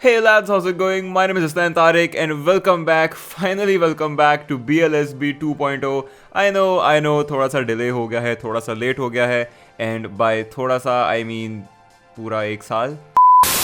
Hey lads, how's it going? My name is Islan Tariq and welcome back, finally welcome back to BLSB 2.0. I know थोड़ा सा delay हो गया है, थोड़ा सा लेट हो गया है and by थोड़ा सा I mean पूरा एक साल।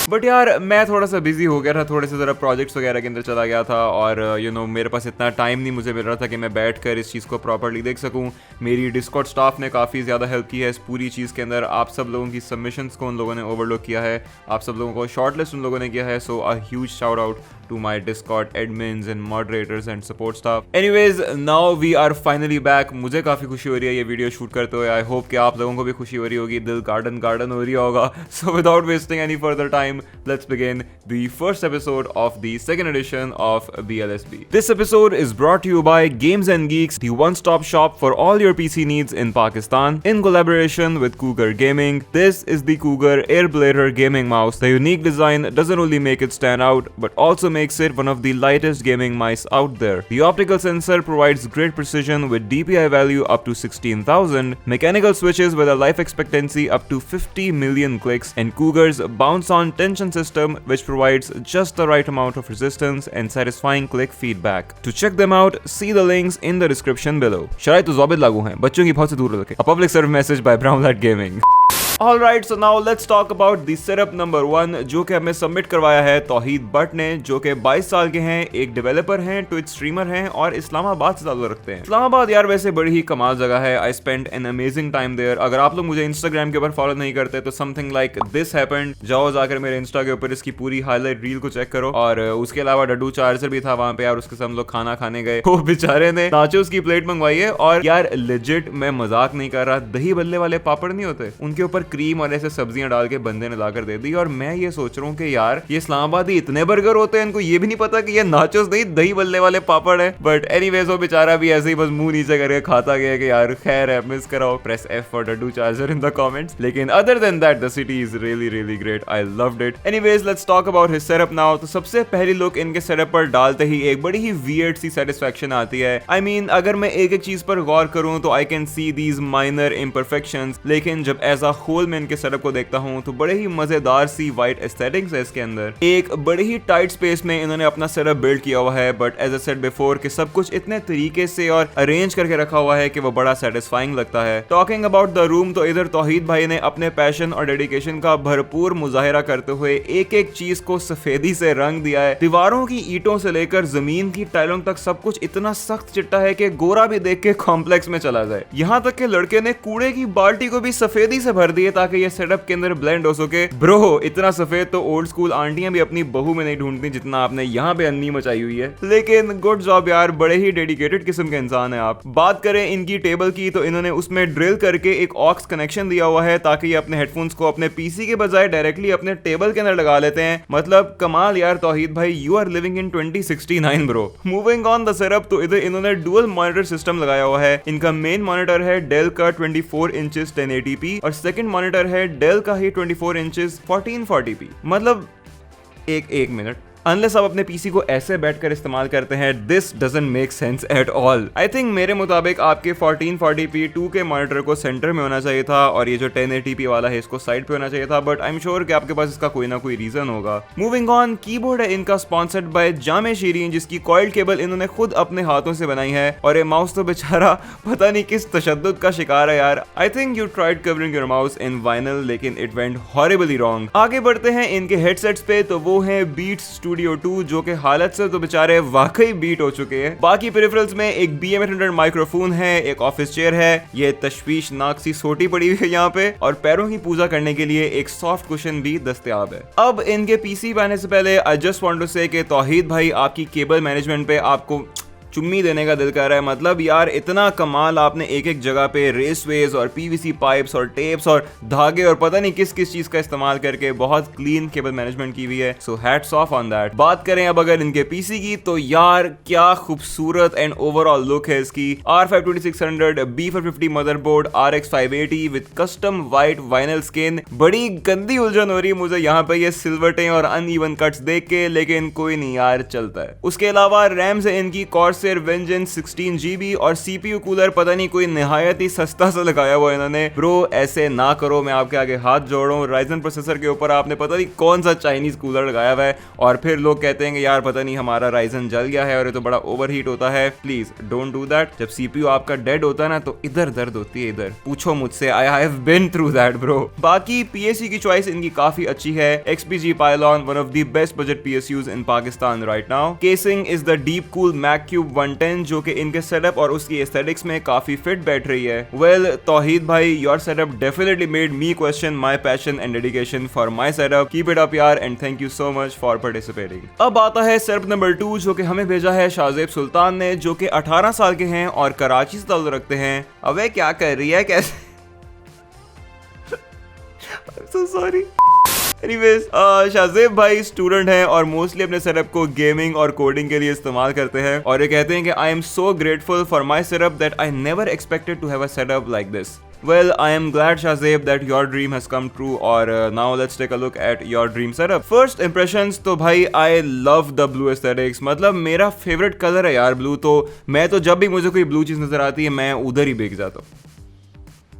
बट यार मैं थोड़ा सा बिजी हो गया था, थोड़े से ज़रा प्रोजेक्ट्स वगैरह के अंदर चला गया था और मेरे पास इतना टाइम नहीं मुझे मिल रहा था कि मैं बैठ कर इस चीज़ को प्रॉपर्ली देख सकूं। मेरी डिस्कॉर्ड स्टाफ ने काफ़ी ज़्यादा हेल्प की है इस पूरी चीज़ के अंदर। आप सब लोगों की सबमिशंस को उन लोगों ने ओवरलुक किया है, आप सब लोगों को शॉर्टलिस्ट उन लोगों ने किया है। So a huge shout out to my Discord admins and moderators and support staff. Anyways, now we are finally back. मुझे काफ़ी खुशी हो रही है ये वीडियो शूट करते हुए। I hope कि आप लोगों को भी खुशी हो रही होगी, दिल गार्डन हो रही होगा। So without wasting any further time, let's begin the first episode of the second edition of BLSB. This episode is brought to you by Games and Geeks, the one-stop shop for all your PC needs in Pakistan, in collaboration with Cougar Gaming. This is the Cougar Airblader gaming mouse. The unique design doesn't only make it stand out, but also makes it one of the lightest gaming mice out there. The optical sensor provides great precision with DPI value up to 16,000, mechanical switches with a life expectancy up to 50 million clicks, and Cougar's bounce-on tension system which provides just the right amount of resistance and satisfying click feedback. To check them out, see the links in the description below. शराइत तो ज़ाबित लागू हैं, बच्चों की बहुत से दूर रखें. A public service message by Brownlight Gaming. Alright, so now let's talk about the setup number 1 जो कि हमें सबमिट करवाया है तौहीद बट ने, जो कि 22 साल के हैं, एक डेवलपर हैं, ट्विच स्ट्रीमर हैं और इस्लामाबाद से ताल्लुक रखते हैं। इस्लामाबाद यार वैसे बड़ी ही कमाल जगह है। I spend an amazing time there. अगर आप लोग मुझे इंस्टाग्राम के ऊपर फॉलो नहीं करते तो समथिंग लाइक दिस हैपेंड। जाओ जाकर मेरे इंस्टा के ऊपर इसकी पूरी हाईलाइट रील को चेक करो। और उसके अलावा डड्डू चार्जर भी था वहां पे यार, उसके साथ हम लोग खाना खाने गए। वो बेचारे ने नाचोस की प्लेट मंगवाई है और यार लेजिट मैं मजाक नहीं कर रहा, दही बल्ले वाले पापड़ नहीं होते, उनके ऊपर क्रीम और ऐसे सब्जियां डाल के बंदे ने लाकर दे दी। और मैं ये सोच रहा हूँ कि यार ये इस्लामाबादी इतने बर्गर होते हैं, इनको ये भी नहीं पता कि ये नाचोस नहीं दही बल्ले वाले पापड़ है। बट एनीवेज वो बेचारा भी ऐसे ही बस मुंह नीचे करके खाता गया कि यार खैर है, मिस कराओ। प्रेस एफ फॉर डड्डू चार्जर इन द कमेंट्स। लेकिन other than that the city is really great. I loved it. Anyways let's talk about his setup now. तो सबसे पहली लुक इनके सेटअप पर डालते ही एक बड़ी ही वियर्ड सी सेटिस्फैक्शन आती है। आई मीन अगर मैं एक एक चीज पर गौर करूं तो I can see these minor imperfections, लेकिन जब एज अ होल मैं इनके सेटअप को देखता हूं तो बड़े ही मजेदार सी वाइट एस्थेटिक्स है इसके अंदर। एक बड़ी ही टाइट स्पेस में इन्होंने अपना सेटअप बिल्ड किया हुआ है, but as I said before कि सब कुछ इतने तरीके से और अरेंज करके रखा हुआ है कि वो बड़ा सेटिस्फाइंग लगता है। टॉकिंग अबाउट द रूम, तो इधर तौहीद भाई ने अपने पैशन और डेडिकेशन का भरपूर मुजाहिरा करते हुए एक एक चीज को सफेदी से रंग दिया है। दीवारों की ईंटों से लेकर जमीन की टाइलों तक सब कुछ इतना सख्त चिट्टा है कि गोरा भी देख के कॉम्प्लेक्स में चला जाए। यहाँ तक के लड़के ने कूड़े की बाल्टी को भी सफेदी से भर दिए ताकि ये सेटअप के अंदर ब्लेंड हो सके। ब्रो इतना सफेद तो ओल्ड स्कूल आंटियां भी अपनी बहू में नहीं ढूंढती जितना आपने यहाँ पे अन्नी मचाई हुई है। लेकिन गुड जॉब यार, बड़े ही डेडिकेटेड किस्म के इंसान है आप। बात करें इनकी टेबल की तो इन्होंने उसमें ड्रिल करके एक ऑक्स कनेक्शन दिया हुआ है ताकि ये अपने हेडफोन्स को अपने पीसी के बजाय डायरेक्टली अपने टेबल के अंदर लगा लेते हैं। मतलब कमाल यार तौहीद भाई, you are living in 2069 bro. Moving on the setup, तो इधर इन्होंने डुअल मॉनिटर सिस्टम लगाया हुआ है। इनका मेन मॉनिटर है डेल का 24 इंचेस 1080p और सेकंड मॉनिटर है डेल का ही 24 इंचेस 1440p। मतलब एक मिनट, अनलेस आप अपने पीसी को ऐसे बैठकर इस्तेमाल करते हैं, this doesn't make sense at all. I think मेरे मुताबिक आपके 1440p 2K मॉनिटर को सेंटर में होना चाहिए था और ये जो 1080p वाला है इसको साइड पे होना चाहिए था, बट आई एम श्योर कि आपके पास इसका कोई ना कोई रीजन होगा। मूविंग ऑन, कीबोर्ड है इनका स्पॉन्सर्ड बाय जामे शीरीन, जिसकी कॉइल्ड केबल इन्होंने खुद अपने हाथों से बनाई है। और ये माउस तो बेचारा पता नहीं किस तशद्दुद का शिकार है यार। I think you tried covering your mouse in vinyl लेकिन इट वेंट हॉरिबली रॉन्ग। आगे बढ़ते हैं इनके हेडसेट्स पे, तो वो है बीट्स स्टूडियो 2, जो कि हालत से तो बेचारे वाकई बीट हो चुके हैं। बाकी पेरिफेरल्स में एक BM800 माइक्रोफोन है, एक ऑफिस चेयर है, ये तशवीशनाक सी सोटी पड़ी हुई है यहाँ पे, और पैरों की पूजा करने के लिए एक सॉफ्ट कुशन भी दस्तयाब है। अब इनके पीसी पे आने से पहले आई जस्ट वांट टू से कि तौहीद भाई आपकी केबल मैनेजमेंट पे आपको चुम्मी देने का दिल कर रहा है। मतलब यार इतना कमाल आपने एक एक जगह पे रेसवेज और PVC पाइप्स और टेप्स और धागे और पता नहीं किस किस चीज का इस्तेमाल करके बहुत क्लीन केबल मैनेजमेंट की हुई है। So hats off on that. बात करें अब अगर इनके पीसी की, तो यार क्या खूबसूरत एंड ओवरऑल लुक है इसकी। R5 2600 B450 motherboard, RX 580 with custom white vinyl skin. बड़ी गंदी उलझन हो रही है मुझे यहाँ पे ये सिल्वरटें और अनइवन कट्स देख के, लेकिन कोई नहीं यार चलता है। उसके अलावा रैम से इनकी Core Corsair Vengeance 16GB और CPU कूलर पता नहीं कोई निहायत ही सस्ता सा लगाया हुआ इन्होंने। ब्रो ऐसे ना करो, मैं आपके आगे हाथ जोड़ रहा हूँ। Ryzen प्रोसेसर के ऊपर आपने पता नहीं कौन सा चाइनीज कूलर लगाया हुआ है और फिर लोग कहते हैं कि यार पता नहीं हमारा Ryzen जल गया है और ये तो बड़ा ओवरहीट होता है। Please don't do that. जब CPU आपका डेड होता है ना तो इधर दर्द होती है, इधर पूछो मुझसे, I have been through that bro. बाकी PSU की चॉइस इनकी काफी अच्छी है। XPG Pylon, one of the best budget PSUs in Pakistan right now. Casing is the deep cool mac cube 110 जो कि इनके सेटअप और उसकी एस्थेटिक्स में काफी फिट बैठ रही है। वेल तौहीद भाई, your setup definitely made me question my passion and dedication for my setup. Keep it up यार and thank you so much for participating. अब आता है सेटअप नंबर 2 जो कि हमें भेजा है शाहजेब सुल्तान ने, जो कि 18 साल के हैं और कराची से ताल्लुक रखते हैं। अबे क्या कर रही है, कैसे so sorry. Anyways, शाहजेब भाई स्टूडेंट हैं और मोस्टली अपने सेटअप को गेमिंग और कोडिंग के लिए इस्तेमाल करते हैं और ये कहते हैं कि I am so grateful for my setup that I never expected to have a setup like this. Well, I am glad Shahzeb that your dream has come true और now let's take a look at your dream setup. First impressions तो भाई I love the blue aesthetics, मतलब मेरा favourite colour है यार blue. तो मैं तो जब भी मुझे कोई ब्लू चीज नजर आती है मैं उधर ही बिक जाता हूँ,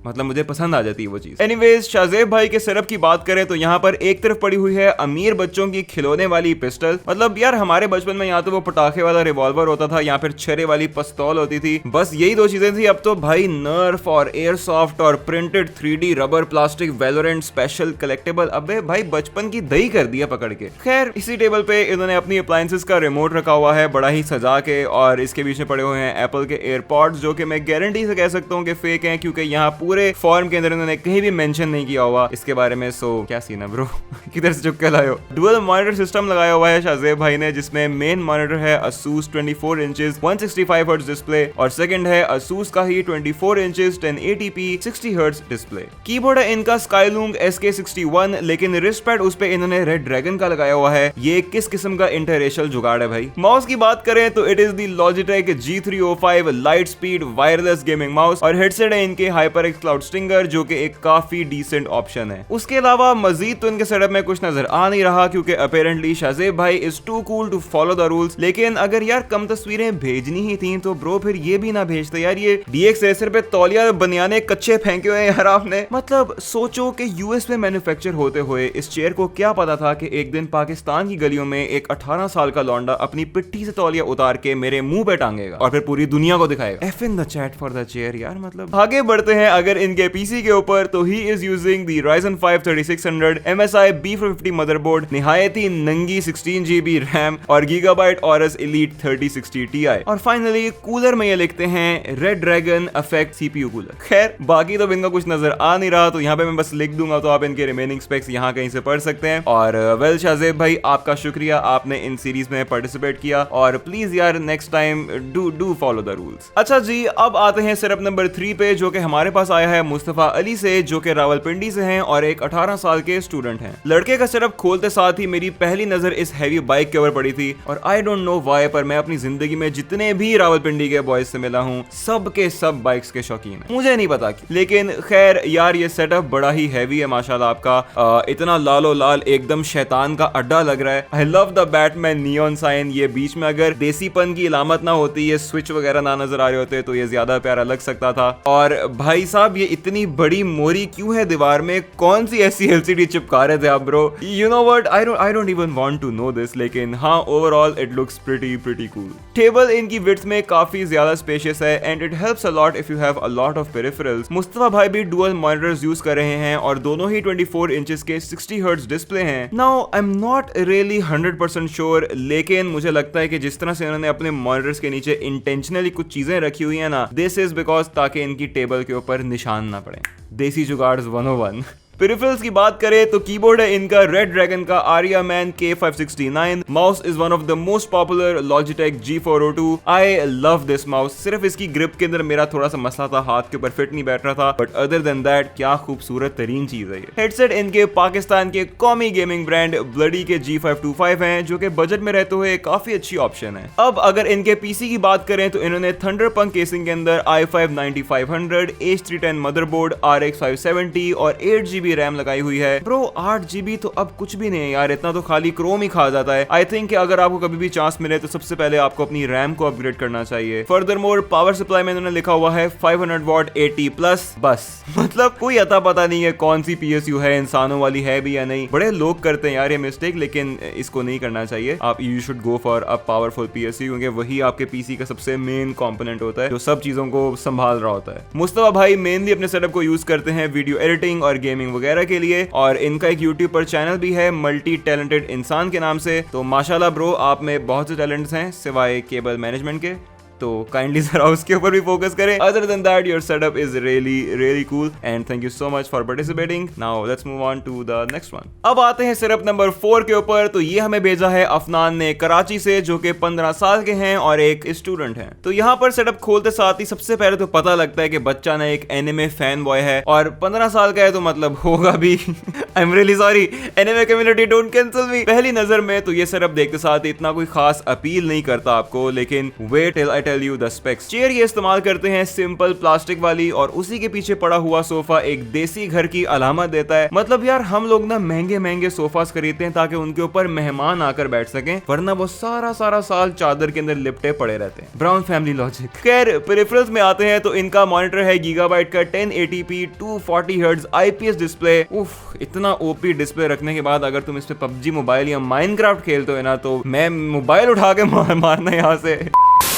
मतलब मुझे पसंद आ जाती है वो चीज। एनीवेज, शाहजेब भाई के सेटअप की बात करें तो यहाँ पर एक तरफ पड़ी हुई है अमीर बच्चों की खिलौने वाली पिस्टल। मतलब यार हमारे बचपन में यहाँ तो वो पटाखे वाला रिवॉल्वर होता था या फिर छरे वाली पिस्तौल होती थी, बस यही दो चीजें थी। अब तो भाई नर्फ और एयरसॉफ्ट और printed 3D rubber plastic Valorant special collectable. अबे भाई बचपन की दही कर दिया पकड़ के। खैर इसी टेबल पे इन्होंने अपनी अप्लायंसेस का रिमोट रखा हुआ है बड़ा ही सजा के, और इसके बीच में पड़े हुए हैं एप्पल के एयरपॉड्स जो कि मैं गारंटी से कह सकता हूँ कि फेक हैं, क्योंकि यहाँ पूरे फॉर्म के अंदर इन्होंने कहीं भी मेंशन नहीं किया हुआ इसके बारे में। सो क्या सीन है ब्रो किधर से चुप के लाए हो। डुअल मॉनिटर सिस्टम लगाया हुआ है शाहजेब भाई ने, जिसमें मेन मॉनिटर है Asus 24 इंचेस 165 हर्ट्ज डिस्प्ले और सेकंड है Asus का ही 24 inches 1080p 60 hertz display. Keyboard है इनका Skylung SK61, लेकिन रिस्ट पैड उस पे इन्होंने रेड ड्रैगन का लगाया हुआ है। ये किस किस्म का इंटररेशियल जुगाड़ है भाई। माउस की बात करें तो it is the Logitech G305 light speed wireless gaming mouse और हेडसेट है इनके HyperX Cloud Stinger जो कि एक काफी डिसेंट ऑप्शन है। उसके अलावा मजीद तो इनके सेटअप में कुछ नजर आ नहीं रहा, क्योंकि अपेरेंटली शाहजेब भाई is too cool to follow the rules. लेकिन अगर यार कम तस्वीरें भेजनी ही थी तो ब्रो फिर ये भी ना भेजते यार। ये DX रेसर पे तौलिया बनियाने कच्चे फेंके हुए यार आपने। मतलब सोचो कि यूएस में मैन्युफैक्चर होते हुए इस चेयर को क्या पता था कि एक दिन पाकिस्तान की गलियों में एक 18 साल का लौंडा अपनी पिट्ठी से तौलिया उतार के मेरे मुंह पे टांगेगा और फिर पूरी दुनिया को दिखाएगा। F in the chat for the chair यार। मतलब आगे बढ़ते हैं अगर इनके पीसी के ऊपर, तो he is using the Ryzen 5 3600 MSI B450 motherboard, निहायत ही नंगी 16GB रैम और गीगाबाइट Aorus Elite 3060 Ti। और फाइनली कूलर में ये लिखते हैं red dragon effect CPU cooler. खैर बाकी तो इनका कुछ नजर आ नहीं रहा, तो यहाँ पे मैं बस लिख दूंगा तो आप इनके रिमेनिंग स्पेक्स यहाँ कहीं से पढ़ सकते हैं। और वेल शाहजेब भाई आपका शुक्रिया, आपने इन सीरीज में पार्टिसिपेट किया और प्लीज यार next time do follow the rules. अच्छा जी, अब आते हैं सेटअप नंबर 3 पे, जो कि हमारे पास आया है मुस्तफा अली से, जो कि रावलपिंडी से हैं और एक 18 साल के स्टूडेंट हैं। लड़के का सेटअप खोलते साथ ही मेरी पहली नजर इस हैवी बाइक के ऊपर पड़ी थी और आई डोंट नो व्हाई, पर मैं अपनी जिंदगी में जितने भी रावलपिंडी के बॉयज से मिला हूँ सब के सब बाइक्स के शौकीन हैं। मुझे नहीं पता क्यों, लेकिन खैर यार ये सेटअप बड़ा ही हैवी है माशाल्लाह आपका। इतना लालो लाल एकदम शैतान का अड्डा लग रहा है। I love the Batman neon sign. ये बीच में अगर देसीपन की इलामत ना होती, ये स्विच वगैरह ना नजर आ रहे होते तो ये ज्यादा प्यारा लग सकता था। और भाई साहब ये इतनी बड़ी मोरी क्यों है दीवार में, कौन सी ऐसी LCD चिपका रहे थे आप bro? You know what, I don't even want to know this, लेकिन हाँ overall it looks pretty cool. Table इनकी विड्थ में काफी ज्यादा स्पेशियस है and it helps a lot if you have a lot of peripherals. Mustafa भाई भी dual monitors use कर रहे हैं और दोनों ही 24 इंचेस के 60 हर्ट्ज डिस्प्ले हैं। Now I am not really 100% sure, लेकिन मुझे लगता है कि जिस तरह से इन्होंने अपने मॉनिटर्स के नीचे इंटेंशनली कुछ चीजें रखी हुई है ना, दिस इज बिकॉज ताकि इनकी टेबल के ऊपर निशान ना पड़े। देसी जुगाड़ 101। पेरिफेरल्स की बात करें तो कीबोर्ड है इनका रेड ड्रैगन का आरिया man K569। Mouse is one of the most popular Logitech G402। I love this mouse. सिर्फ इसकी ग्रिप के अंदर मेरा थोड़ा सा मसला था, हाथ के ऊपर फिट नहीं बैठ रहा था, बट अदर देन दैट क्या खूबसूरत तरीन चीज है ये। हेडसेट इनके पाकिस्तान के कौमी गेमिंग ब्रांड ब्लडी के G525 हैं, जो कि बजट में रहते हुए काफी अच्छी ऑप्शन है। अब अगर इनके पीसी की बात करें तो इन्होंने थंडरपंक केसिंग के अंदर i5 9500 H310 मदरबोर्ड RX 570 और 8GB 8GB रैम लगाई हुई है। ब्रो 8GB तो अब कुछ भी नहीं है यार, इतना तो खाली क्रोम ही खा जाता है। आई थिंक अगर आपको कभी भी चांस मिले तो सबसे पहले आपको अपनी रैम को अपग्रेड करना चाहिए। फर्दरमोर पावर सप्लाई में इन्होंने लिखा हुआ है 500 वॉट 80+, बस मतलब कोई अता पता नहीं है कौन सी PSU है, इंसानों वाली है भी या नहीं। बड़े लोग करते हैं यार ये मिस्टेक, लेकिन इसको नहीं करना चाहिए। आप you should go for a powerful PSU, क्योंकि वही आपके PC का सबसे मेन कंपोनेंट होता है जो सब चीजों को संभाल रहा होता है। मुस्तफा भाई मेनली अपने सेटअप को यूज करते हैं वीडियो एडिटिंग और गेमिंग वगैरह के लिए, और इनका एक यूट्यूब पर चैनल भी है मल्टी टैलेंटेड इंसान के नाम से। तो माशाल्लाह ब्रो, आप में बहुत से टैलेंट्स हैं सिवाय केबल मैनेजमेंट के, तो काइंडली जरा उसके ऊपर भी फोकस करें। Other than that your setup is really cool and thank you so much for participating. Now let's move on to the next one. अब आते हैं सेटअप नंबर 4 के ऊपर। तो ये हमें भेजा है अफनान ने कराची से, जो कि 15 साल के हैं और एक स्टूडेंट हैं। तो यहाँ पर सेटअप खोलते साथ ही सबसे पहले तो पता लगता है कि बच्चा ना एक एनिमे फैन बॉय है, और 15 साल का है तो मतलब होगा भी। I am really sorry, anime community don't cancel me. पहली नजर में तो ये सेटअप देखते साथ इतना कोई खास अपील नहीं करता आपको, लेकिन wait till I tell you the specs. Chair ये इस्तेमाल करते हैं सिंपल प्लास्टिक वाली, और उसी के पीछे पड़ा हुआ सोफा एक देसी घर की अलामत देता है। मतलब यार हम लोग ना महंगे महंगे सोफास खरीदते हैं ताकि उनके ऊपर मेहमान आकर बैठ सकें, वरना वो सारा साल चादर के अंदर लिपटे पड़े रहते हैं। Brown family logic. खैर पेरिफेरल्स में आते हैं तो इनका मॉनिटर है गीगाबाइट का 1080p 240 हर्ट्ज IPS डिस्प्ले। उफ, इतना OP डिस्प्ले रखने के बाद अगर तुम इस पे PUBG मोबाइल या माइनक्राफ्ट खेलते हो ना, तो मैं मोबाइल उठा के मारना यहाँ से।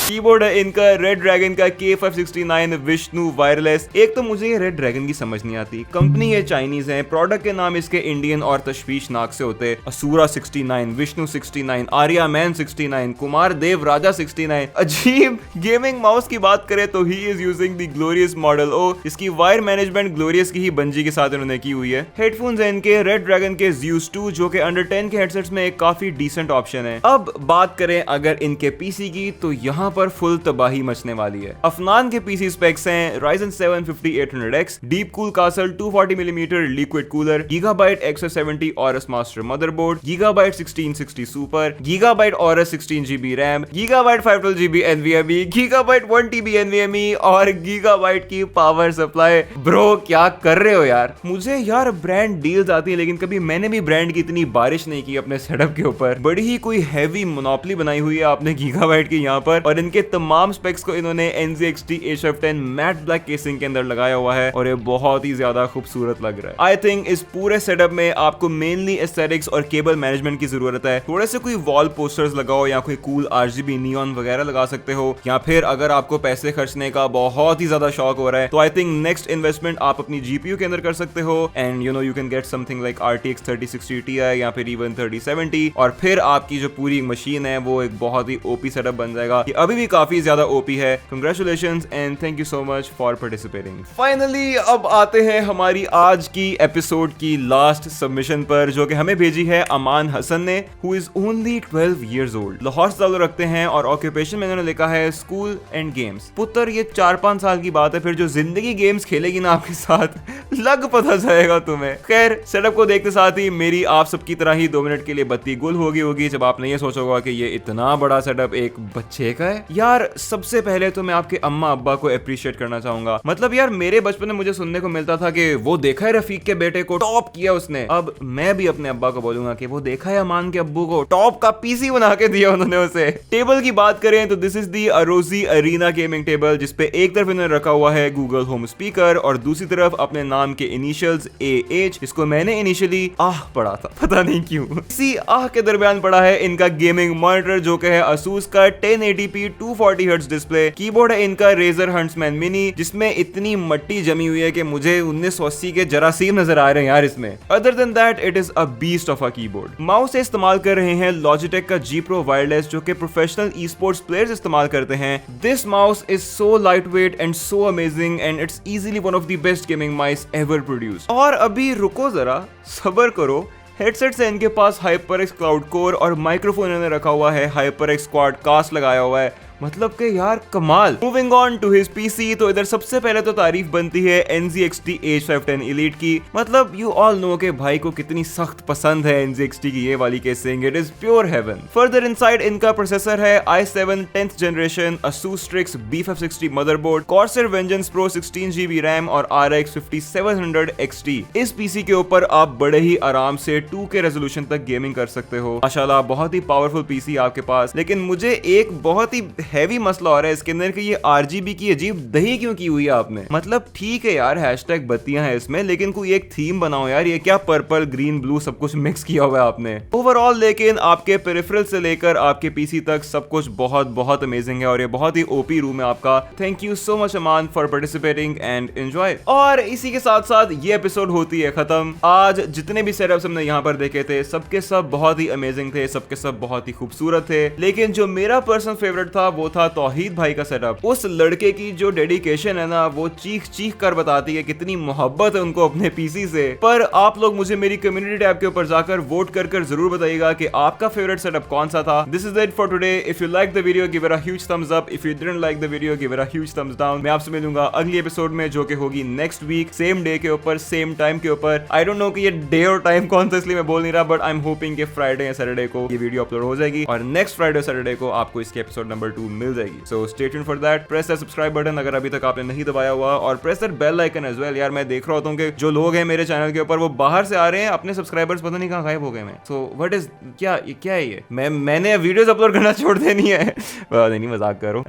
कीबोर्ड है इनका रेड ड्रैगन का K569 विष्णु वायरलेस। एक तो मुझे ये रेड ड्रैगन की समझ नहीं आती, कंपनी ये चाइनीज है, प्रोडक्ट के नाम इसके इंडियन और तशवीशनाक से होते हैं। असुरा 69, विष्णु 69, आर्या मैन 69, कुमार देव राजा 69। अजीब। गेमिंग माउस की बात करें तो he is using the Glorious model O, इसकी वायर मैनेजमेंट ग्लोरियस की ही बंजी के साथ इन्होंने की हुई है। हेडफोन्स है इनके रेड ड्रैगन के Zeus 2, जो कि अंडर 10 के हेडसेट्स में एक काफी डिसेंट ऑप्शन है। अब बात करें अगर इनके PC की, तो यहाँ पर फुल तबाही मचने वाली है। अफनान के PC स्पेक्स हैं Ryzen 7 5800X, deep cool castle 240 millimetre liquid cooler, gigabyte X70 Aorus master motherboard, gigabyte 1660 super, gigabyte Aorus 16GB RAM, gigabyte 512GB NVMe, gigabyte 1TB NVMe और गीगाबाइट की पावर सप्लाई। ब्रो क्या कर रहे हो यार? मुझे यार ब्रांड डील्स आती है, लेकिन कभी मैंने भी ब्रांड की इतनी बारिश नहीं की अपने सेटअप के ऊपर। बड़ी ही कोई हैवी मोनोपोली बनाई हुई है आपने गीगाबाइट की यहाँ पर, और इनके तमाम स्पेक्स को इन्होंने NZXT A10 matte black casing के अंदर लगाया हुआ है, और ये बहुत ही ज्यादा खूबसूरत लग रहा है। आई थिंक इस पूरे सेटअप में आपको मेनली एस्थेटिक्स और केबल मैनेजमेंट की जरूरत है। थोड़े से कोई वॉल पोस्टर्स लगाओ या कोई कूल RGB नियॉन वगैरह लगा सकते हो, या फिर अगर आपको पैसे खर्चने का बहुत ही ज्यादा शौक हो रहा है तो आई थिंक नेक्स्ट इन्वेस्टमेंट आप अपनी GPU के अंदर कर सकते हो, and you know you can get something like RTX 3060 Ti या फिर इवन 3070, और फिर आपकी जो पूरी मशीन है वो एक बहुत ही OP सेटअप बन जाएगा। ये अभी भी काफी ज्यादा OP है। Congratulations and thank you so much for participating. Finally अब आते हैं हमारी आज की एपिसोड की लास्ट सबमिशन पर, जो कि हमें भेजी है अमान हसन ने, who is only 12 years old. Lahore से ताल्लुक रखते हैं और ऑक्यूपेशन में इन्होंने लिखा है स्कूल एंड गेम्स। पुत्र ये 4-5 साल की बात है, फिर जो जिंदगी गेम्स खेलेगी ना आपके साथ लग पता जाएगा तुम्हें। खैर सेटअप को देखते साथ ही मेरी आप सबकी तरह ही 2 मिनट के लिए बत्ती गुल होगी जब आपने ये सोचा होगा कि ये इतना बड़ा सेटअप एक बच्चे का है। यार सबसे पहले तो मैं आपके अम्मा अब्बा को अप्रिशिएट करना चाहूंगा। मतलब यार मेरे बचपन में मुझे सुनने को मिलता था कि वो देखा है रफीक के बेटे को, टॉप किया उसने। अब मैं भी अपने अब्बा को बोलूंगा कि वो देखा है अमान के अब्बू को, टॉप का PC बना के दिया उन्होंने उसे। टेबल की बात करें तो this is the Arozzi Arena gaming table, जिसपे एक तरफ इन्होंने रखा हुआ है गूगल होम स्पीकर और दूसरी तरफ अपने नाम के इनिशियल्स AH, जिसको मैंने इनिशियली आह पढ़ा था, पता नहीं क्यों। इसी आह के दरमियान पड़ा है इनका गेमिंग मॉनिटर, जो कि है Asus का 1080p 240 हर्ट्ज डिस्प्ले। कीबोर्ड है इनका Razer Huntsman Mini, जिसमें इतनी मट्टी जमी हुई है कि मुझे 1980 के जरासीम नजर आ रहे हैं यार इसमें। Other than that it is a beast of a keyboard. Mouse इस्तेमाल कर रहे हैं Logitech का G Pro वायरलेस, जो कि प्रोफेशनल ई-स्पोर्ट्स प्लेयर्स इस्तेमाल करते हैं। This mouse is so light weight and so amazing and it's easily one of the best gaming mouse ever produced. और अभी रुको जरा, सब्र करो। हेडसेट से इनके पास HyperX क्लाउड कोर और माइक्रोफोन इन्होंने रखा हुआ है HyperX क्वाड कास्ट लगाया हुआ है। मतलब कि यार कमाल। Moving on to his PC, तो इधर सबसे पहले तो तारीफ बनती है NZXT H510 Elite की। मतलब यू ऑल नो के भाई को कितनी सख्त पसंद है NZXT की ये वाली casing, it is pure heaven. Further inside इनका प्रोसेसर है i7 10th generation Asus Strix B560 motherboard, Corsair Vengeance Pro 16GB RAM और RX 5700 XT। इस पीसी के ऊपर आप बड़े ही आराम से 2K रेजोल्यूशन तक गेमिंग कर सकते हो। माशाल्लाह बहुत ही पावरफुल पीसी आपके पास। लेकिन मुझे एक बहुत ही हैवी मसला हो रहा है इसके अंदर कि ये RGB की अजीब दही क्यों की हुई है आपने। मतलब ठीक है यार हैशटैग बत्तियां हैं इसमें, लेकिन कोई एक थीम बनाओ यार, ये क्या पर्पल ग्रीन ब्लू सब कुछ मिक्स किया हुआ है आपने। ओवरऑल लेकिन आपके पेरिफेरल से लेकर आपके पीसी तक सब कुछ बहुत बहुत अमेजिंग है और ये बहुत ही ओपी रूम है आपका। Thank you so much Aman for participating and enjoy. और इसी के साथ साथ ये एपिसोड होती है खत्म। आज जितने भी सेटअप्स हमने यहाँ पर देखे थे सबके सब बहुत ही अमेजिंग थे, सबके सब बहुत ही खूबसूरत थे। लेकिन जो मेरा पर्सनल फेवरेट था वो था तौहीद भाई का सेटअप। उस लड़के की जो डेडिकेशन है ना, वो चीख चीख कर बताती है कितनी मोहब्बत है उनको अपने पीसी से। पर आप लोग मुझे मेरी कम्युनिटी टैब के ऊपर जाकर वोट कर जरूर बताइएगा कि आपका फेवरेट सेटअप कौन सा था। This is it for today. If you like the video give it a huge thumbs up, if you didn't like the video give it a huge thumbs down. मैं आपसे मिलूंगा अगली एपिसोड में जो कि होगी नेक्स्ट वीक, सेम डे के ऊपर, सेम टाइम के ऊपर। आई डोंट नो कि ये डे और टाइम कौन सा इसलिए मैं बोल नहीं रहा, बट आई एम होपिंग कि फ्राइडे या सैटरडे को ये वीडियो अपलोड हो जाएगी और नेक्स्ट फ्राइडे सैटरडे को आपको इसके एपिसोड नंबर 2 मिल जाएगी। So stay tuned for that. Press the subscribe button अगर अभी तक आपने नहीं दबाया हुआ, और press that bell icon as well. यार मैं देख रहा होता हूँ कि जो लोग हैं मेरे चैनल के ऊपर वो बाहर से आ रहे हैं, अपने सब्सक्राइबर्स पता नहीं कहाँ गायब हो गए। मैं सो व्हाट इज क्या है ये? मैंने वीडियोस अपलोड करना छोड़ देनी है। नहीं मजाक करो।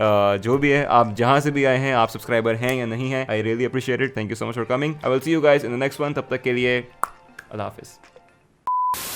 जो भी है, आप जहां से भी आए हैं, आप सब्सक्राइबर हैं या नहीं है, I really appreciate it. Thank you so much for coming. I will see you guys in the next one. तब तक के लिए अल्लाह हाफिज।